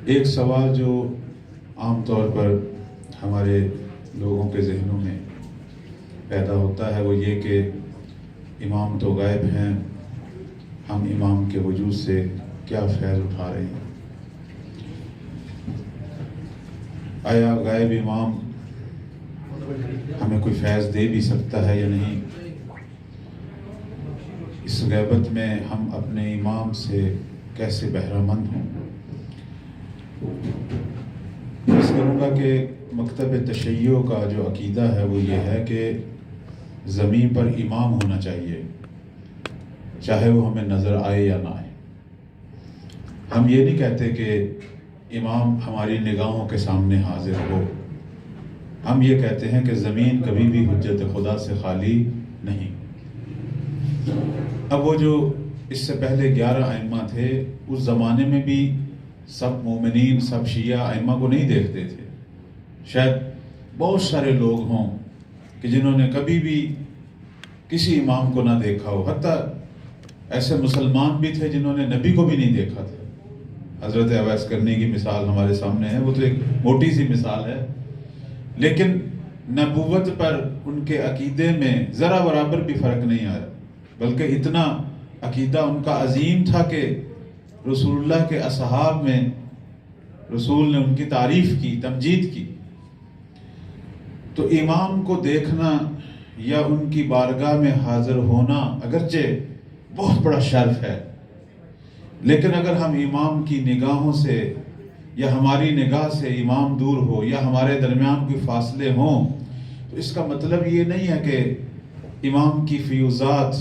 ایک سوال جو عام طور پر ہمارے لوگوں کے ذہنوں میں پیدا ہوتا ہے وہ یہ کہ امام تو غائب ہیں، ہم امام کے وجود سے کیا فیض اٹھا رہے ہیں؟ آیا غائب امام ہمیں کوئی فیض دے بھی سکتا ہے یا نہیں؟ اس غیبت میں ہم اپنے امام سے کیسے بہرہ مند ہوں؟ اس کروں گا کہ مکتب تشیع کا جو عقیدہ ہے وہ یہ ہے کہ زمین پر امام ہونا چاہیے، چاہے وہ ہمیں نظر آئے یا نہ آئے۔ ہم یہ نہیں کہتے کہ امام ہماری نگاہوں کے سامنے حاضر ہو، ہم یہ کہتے ہیں کہ زمین کبھی بھی حجت خدا سے خالی نہیں۔ اب وہ جو اس سے پہلے 11 ائمہ تھے، اس زمانے میں بھی سب مومنین، سب شیعہ ائمہ کو نہیں دیکھتے تھے۔ شاید بہت سارے لوگ ہوں کہ جنہوں نے کبھی بھی کسی امام کو نہ دیکھا ہو، حتیٰ ایسے مسلمان بھی تھے جنہوں نے نبی کو بھی نہیں دیکھا تھا۔ حضرت اویس کرنی کی مثال ہمارے سامنے ہے، وہ تو ایک موٹی سی مثال ہے، لیکن نبوت پر ان کے عقیدے میں ذرا برابر بھی فرق نہیں آیا، بلکہ اتنا عقیدہ ان کا عظیم تھا کہ رسول اللہ کے اصحاب میں رسول نے ان کی تعریف کی، تمجید کی۔ تو امام کو دیکھنا یا ان کی بارگاہ میں حاضر ہونا اگرچہ بہت بڑا شرف ہے، لیکن اگر ہم امام کی نگاہوں سے یا ہماری نگاہ سے امام دور ہو یا ہمارے درمیان کوئی فاصلے ہوں تو اس کا مطلب یہ نہیں ہے کہ امام کی فیوزات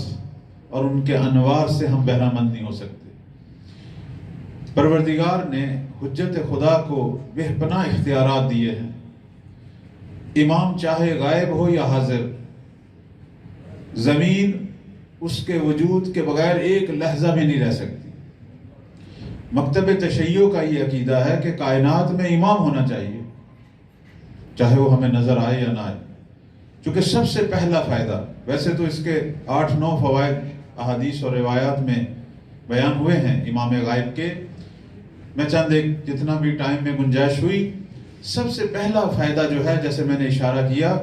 اور ان کے انوار سے ہم بہرہ مند نہیں ہو سکتے۔ پروردگار نے حجت خدا کو بے پناہ اختیارات دیے ہیں۔ امام چاہے غائب ہو یا حاضر، زمین اس کے وجود کے بغیر ایک لحظہ بھی نہیں رہ سکتی۔ مکتب تشیع کا یہ عقیدہ ہے کہ کائنات میں امام ہونا چاہیے، چاہے وہ ہمیں نظر آئے یا نہ آئے، چونکہ سب سے پہلا فائدہ، ویسے تو اس کے 8-9 فوائد احادیث اور روایات میں بیان ہوئے ہیں امام غائب کے، میں چند ایک جتنا بھی ٹائم میں گنجائش ہوئی، سب سے پہلا فائدہ جو ہے، جیسے میں نے اشارہ کیا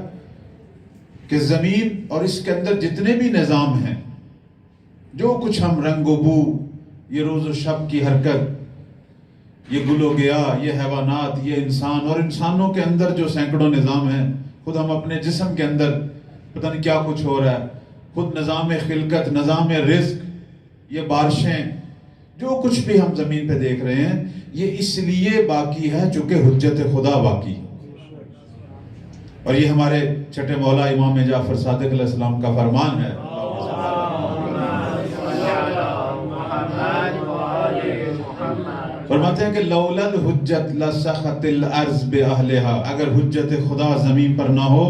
کہ زمین اور اس کے اندر جتنے بھی نظام ہیں، جو کچھ ہم رنگ و بو، یہ روز و شب کی حرکت، یہ گل و گیا، یہ حیوانات، یہ انسان، اور انسانوں کے اندر جو سینکڑوں نظام ہیں، خود ہم اپنے جسم کے اندر پتہ نہیں کیا کچھ ہو رہا ہے، خود نظام خلقت، نظام رزق، یہ بارشیں، جو کچھ بھی ہم زمین پہ دیکھ رہے ہیں، یہ اس لیے باقی ہے چونکہ حجت خدا باقی ہے۔ اور یہ ہمارے چھٹے مولا امام جعفر صادق علیہ السلام کا فرمان ہے، فرماتے ہیں کہ لولا الحجت لسخط الارض باہلہا، اگر حجت خدا زمین پر نہ ہو،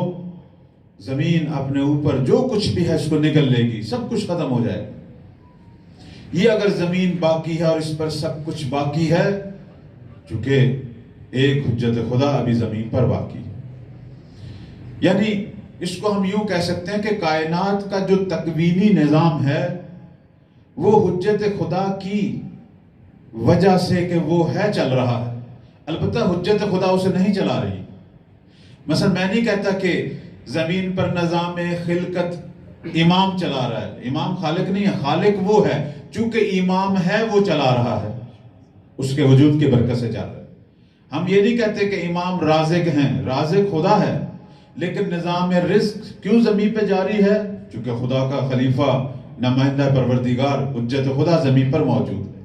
زمین اپنے اوپر جو کچھ بھی ہے اس کو نگل لے گی، سب کچھ ختم ہو جائے گا۔ یہ اگر زمین باقی ہے اور اس پر سب کچھ باقی ہے، چونکہ ایک حجت خدا ابھی زمین پر باقی ہے، یعنی اس کو ہم یوں کہہ سکتے ہیں کہ کائنات کا جو تکوینی نظام ہے وہ حجت خدا کی وجہ سے کہ وہ ہے چل رہا ہے، البتہ حجت خدا اسے نہیں چلا رہی۔ مثلا میں نہیں کہتا کہ زمین پر نظام خلقت امام چلا رہا ہے، امام خالق نہیں ہے، خالق وہ ہے، چونکہ امام ہے وہ چلا رہا ہے، اس کے وجود کی برکت سے چل رہا ہے۔ ہم یہ نہیں کہتے کہ امام رازق ہیں، رازق خدا ہے، لیکن نظام رزق کیوں زمین پہ جاری ہے؟ چونکہ خدا کا خلیفہ، نمائندہ پروردگار، حجت خدا زمین پر موجود ہے۔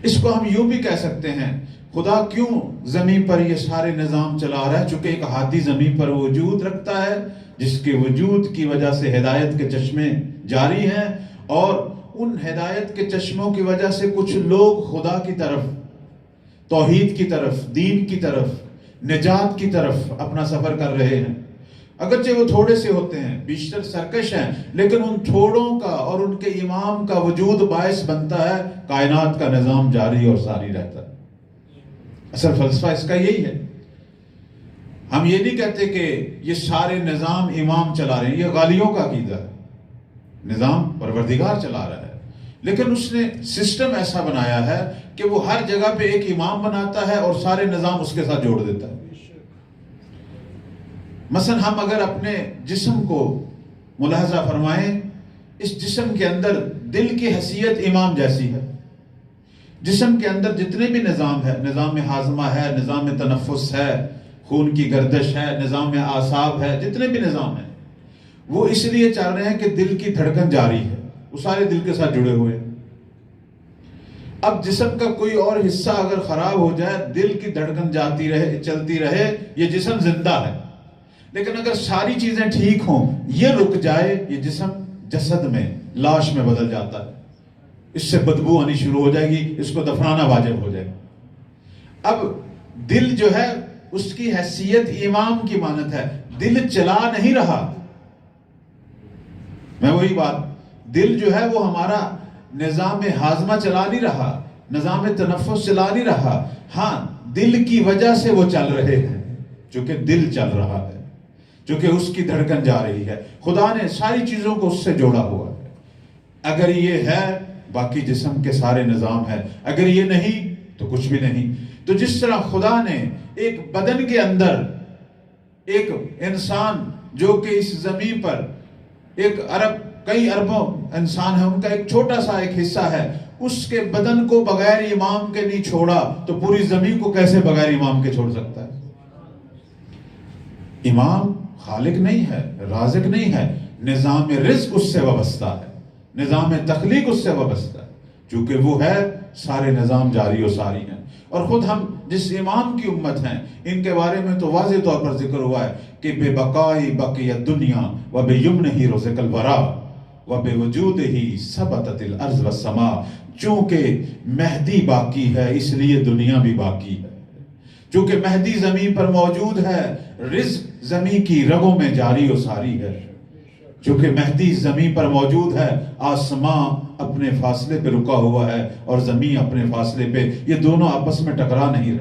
اس کو ہم یوں بھی کہہ سکتے ہیں، خدا کیوں زمین پر یہ سارے نظام چلا رہا ہے؟ چونکہ ایک ہادی زمین پر وجود رکھتا ہے جس کے وجود کی وجہ سے ہدایت کے چشمے جاری ہیں، اور ان ہدایت کے چشموں کی وجہ سے کچھ لوگ خدا کی طرف، توحید کی طرف، دین کی طرف، نجات کی طرف اپنا سفر کر رہے ہیں۔ اگرچہ وہ تھوڑے سے ہوتے ہیں، بیشتر سرکش ہیں، لیکن ان تھوڑوں کا اور ان کے امام کا وجود باعث بنتا ہے کائنات کا نظام جاری اور ساری رہتا ہے۔ اصل فلسفہ اس کا یہی ہے۔ ہم یہ نہیں کہتے کہ یہ سارے نظام امام چلا رہے ہیں، یہ غالیوں کا عقیدہ ہے، نظام پروردگار چلا رہا ہے، لیکن اس نے سسٹم ایسا بنایا ہے کہ وہ ہر جگہ پہ ایک امام بناتا ہے اور سارے نظام اس کے ساتھ جوڑ دیتا ہے۔ مثلا ہم اگر اپنے جسم کو ملاحظہ فرمائیں، اس جسم کے اندر دل کی حیثیت امام جیسی ہے۔ جسم کے اندر جتنے بھی نظام ہے، نظام ہاضمہ ہے، نظام تنفس ہے، خون کی گردش ہے، نظام اعصاب ہے، جتنے بھی نظام ہیں وہ اس لیے چل رہے ہیں کہ دل کی دھڑکن جاری ہے، وہ سارے دل کے ساتھ جڑے ہوئے ہیں۔ اب جسم کا کوئی اور حصہ اگر خراب ہو جائے، دل کی دھڑکن جاتی رہے، چلتی رہے، یہ جسم زندہ ہے۔ لیکن اگر ساری چیزیں ٹھیک ہوں، یہ رک جائے، یہ جسم جسد میں، لاش میں بدل جاتا ہے، اس سے بدبو آنی شروع ہو جائے گی، اس کو دفنانا واجب ہو جائے گا۔ اب دل جو ہے اس کی حیثیت امام کی مانند ہے، دل چلا نہیں رہا۔ میں وہی بات، دل جو ہے وہ ہمارا نظام ہاضمہ چلا نہیں رہا، نظام تنفس چلا نہیں رہا، ہاں دل کی وجہ سے وہ چل رہے ہیں، چونکہ دل چل رہا ہے، چونکہ اس کی دھڑکن جا رہی ہے۔ خدا نے ساری چیزوں کو اس سے جوڑا ہوا ہے۔ اگر یہ ہے باقی جسم کے سارے نظام ہے، اگر یہ نہیں تو کچھ بھی نہیں۔ تو جس طرح خدا نے ایک بدن کے اندر ایک انسان جو کہ اس زمین پر کئی اربوں انسان ہیں، ان کا ایک چھوٹا سا ایک حصہ ہے، اس کے بدن کو بغیر امام کے نہیں چھوڑا تو پوری زمین کو کیسے بغیر امام کے چھوڑ سکتا ہے؟ امام خالق نہیں ہے، رازق نہیں ہے، نظام رزق اس سے وابستہ ہے، نظام تخلیق اس سے وابستہ ہے، چونکہ وہ ہے، سارے نظام جاری و ساری ہیں۔ اور خود ہم جس امام کی امت ہیں، ان کے بارے میں تو واضح طور پر ذکر ہوا ہے کہ بے بقائی بقیت دنیا و بے یمنہ رزق الورا و بے وجود ہی ثبتت الارض والسماء۔ چونکہ مہدی باقی ہے اس لیے دنیا بھی باقی ہے، چونکہ مہدی زمین پر موجود ہے، رزق زمین کی رگوں میں جاری و ساری ہے۔ چونکہ مہدی زمین پر موجود ہے، آسمان اپنے فاصلے پہ رکا ہوا ہے اور زمین اپنے فاصلے پہ، یہ دونوں آپس میں ٹکرا نہیں رہے۔